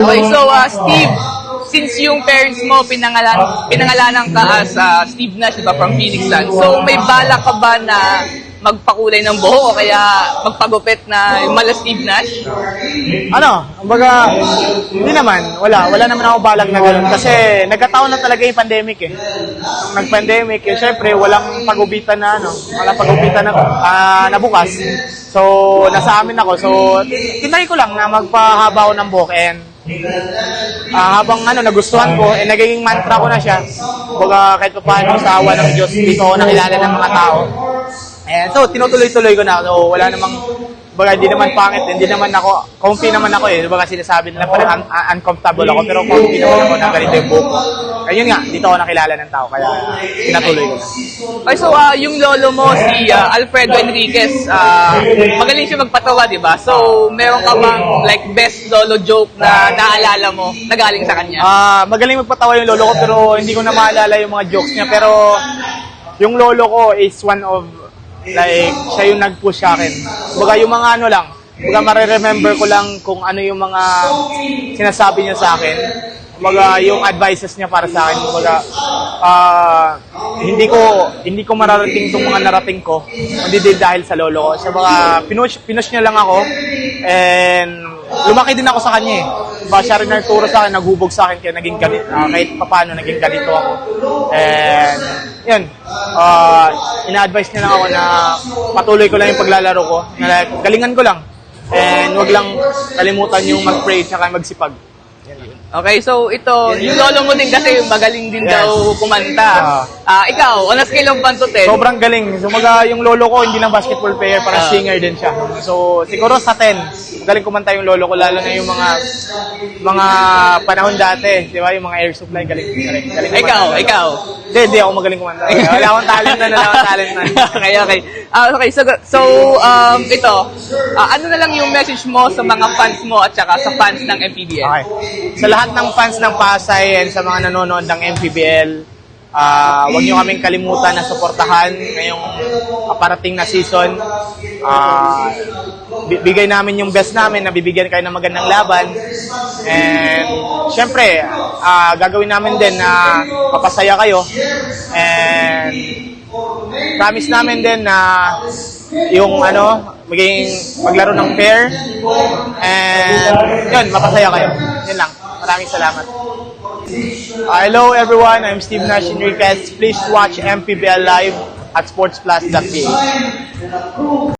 Okay, so Steve, since yung parents mo pinangalanan ka as Steve Nash, diba, from Phoenix Suns, so may balak ka ba na magpakulay ng buhok o kaya magpagupit na yung mala Steve Nash? Kumbaga, hindi naman, wala naman ako balak na gano'n kasi nagkataon na talaga yung pandemic eh. Nung nag-pandemic, syempre walang pagupitan na bukas. So, nasa amin ako. So, tinry ko lang na magpahaba ako ng buhok and habang nagustuhan ko, nagiging mantra ko na siya. Kumbaga, kahit pa paano sa awa ng Diyos, dito ako nakilala ng mga tao. And so, tinutuloy-tuloy ko na. So, wala namang, baga, hindi naman pangit, hindi naman ako, comfy naman ako eh. Baga, sinasabi nila parang uncomfortable ako, pero comfy naman ako na ganito yung buhok. Ayun nga, dito ako nakilala ng tao, kaya tinatuloy ko na. Okay, so yung lolo mo, si Alfredo Enriquez, magaling siya magpatawa, di ba? So, meron ka bang like best lolo joke na naalala mo na galing sa kanya? Magaling magpatawa yung lolo ko, pero hindi ko na maalala yung mga jokes niya. Pero yung lolo ko is one of, like, siya yung nag-push sa akin. Baga yung mga baga mariremember ko lang kung ano yung mga sinasabi niya sa akin. Baga yung advices niya para sa akin. Baga hindi ko mararating itong mga narating ko. Hindi dahil sa lolo ko. Siya baga pinush niya lang ako. And lumaki din ako sa kanya eh. Baga siya rin nagturo sa akin, naghubog sa akin kaya naging ganito. Kahit paano naging ganito ako. And yun, ina-advise niya lang ako na patuloy ko lang yung paglalaro ko. Na galingan ko lang. And wag lang kalimutan yung mag-pray at magsipag. Okay, so ito, yung lolo mo din kasi magaling din daw kumanta. Ikaw, on a scale of 1 to 10? Sobrang galing. So, yung lolo ko, hindi lang basketball player, parang singer din siya. So, siguro sa 10, galing kumanta yung lolo ko, lalo na yung mga panahon dati, di ba? Yung mga air supply, galing kumanta. Ikaw? Hindi ako magaling kumanta. Wala akong talent na. Okay, so ito, ano na lang yung message mo sa mga fans mo at saka sa fans ng MPBL? Okay. Sa lahat ng fans ng Pasay and sa mga nanonood ng MPBL, huwag nyo kaming kalimutan na suportahan ngayong parating na season. Bigay namin yung best namin, nabibigyan kayo ng magandang laban. And syempre, gagawin namin din na mapasaya kayo. And promise namin din na yung maglaro ng fair. And yun, mapasaya kayo. Yun lang. Maraming salamat. Hello everyone, I'm Steve Nash Enriquez. Please watch MPBL Live at sportsplus.ph.